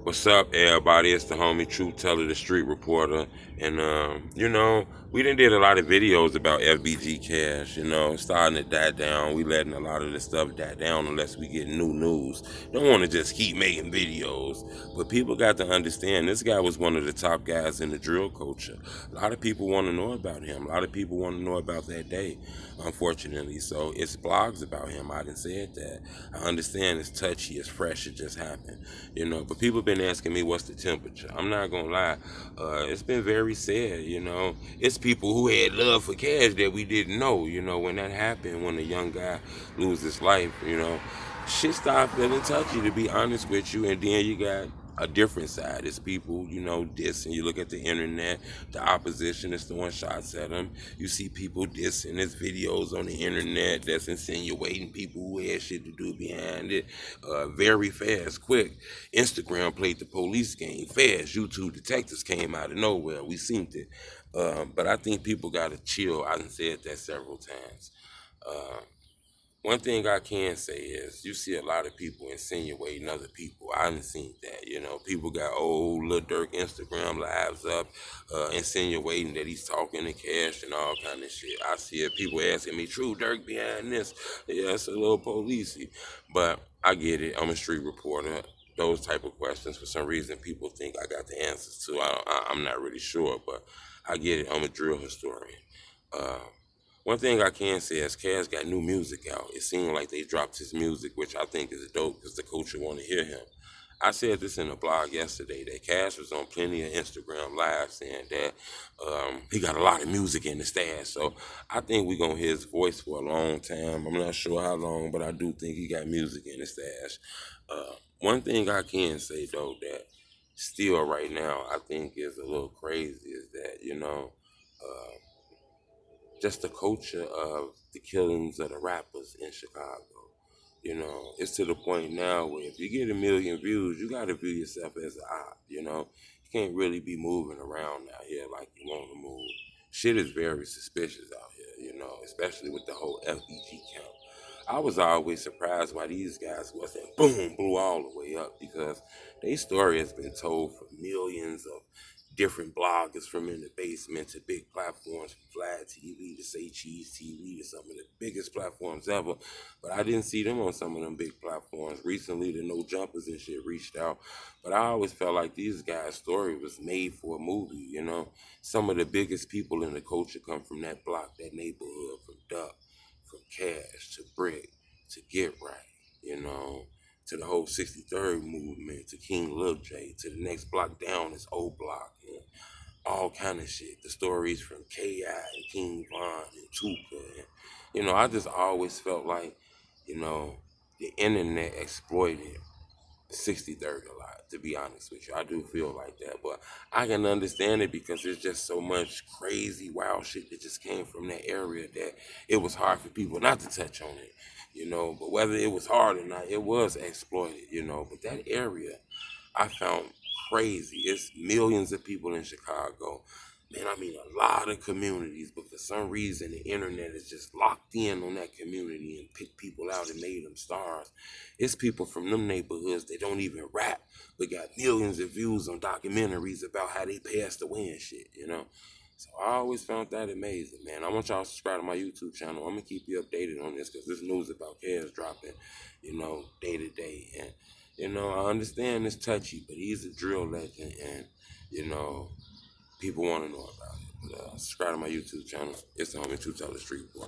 What's up, everybody? It's the homie Truth Teller, the street reporter. And, we did a lot of videos about FBG Cash, starting to die down. We letting a lot of this stuff die down unless we get new news. Don't want to just keep making videos. But people got to understand this guy was one of the top guys in the drill culture. A lot of people want to know about him. A lot of people want to know about that day, unfortunately. So it's blogs about him. I didn't say that. I understand it's touchy, it's fresh, it just happened, but people been asking me what's the temperature. I'm not gonna lie, it's been very sad. It's people who had love for Cash that we didn't know. When that happened, when a young guy lose his life, shit started feeling touchy, to be honest with you. And then you got a different side. It's people, dissing. You look at the internet, the opposition is throwing shots at them. You see people dissing. There's videos on the internet that's insinuating people who had shit to do behind it. Very fast, quick. Instagram played the police game fast. YouTube detectives came out of nowhere. We seen it. But I think people got to chill. I done said that several times. One thing I can say is you see a lot of people insinuating other people. I haven't seen that. People got old Lil Durk Instagram lives up, insinuating that he's talking to Cash and all kind of shit. I see it. People asking me, "True Durk behind this?" Yeah, it's a little policey, but I get it. I'm a street reporter. Those type of questions, for some reason, people think I got the answers to. I'm not really sure, but I get it. I'm a drill historian. Uh, One thing I can say is Cass got new music out. It seemed like they dropped his music, which I think is dope because the culture want to hear him. I said this in a blog yesterday that Cash was on plenty of Instagram live saying that he got a lot of music in the stash. So I think we're going to hear his voice for a long time. I'm not sure how long, but I do think he got music in the stash. One thing I can say, though, that still right now I think is a little crazy is that, uh, just the culture of the killings of the rappers in Chicago. It's to the point now where if you get a million views, you got to view yourself as an op. You can't really be moving around out here like you want to move. Shit is very suspicious out here, especially with the whole FBG count. I was always surprised why these guys wasn't boom, blew all the way up because their story has been told for millions of different bloggers from in the basement to big platforms from Vlad TV to Say Cheese TV to some of the biggest platforms ever. But I didn't see them on some of them big platforms. Recently, the No Jumpers and shit reached out. But I always felt like these guys' story was made for a movie. Some of the biggest people in the culture come from that block, that neighborhood, from Duck, from Cash to Brick to Get Right, to the whole 63rd movement, to King Lil J, to the next block down is O Block, and all kind of shit. The stories from K.I. and King Von and Tuka. And, I just always felt like, you know, the internet exploited 63rd a lot, to be honest with you. I do feel like that, but I can understand it because there's just so much crazy, wild shit that just came from that area that it was hard for people not to touch on it, But whether it was hard or not, it was exploited, But that area I found crazy. It's millions of people in Chicago. Man, I mean a lot of communities, but for some reason the internet is just locked in on that community and picked people out and made them stars. It's people from them neighborhoods that don't even rap, but got millions of views on documentaries about how they passed away and shit. So I always found that amazing, man. I want y'all to subscribe to my YouTube channel. I'm gonna keep you updated on this because this news about Cash dropping, day to day. And I understand it's touchy, but he's a drill legend, and people want to know about it. But subscribe to my YouTube channel. It's the homie Two Teller Street Boy.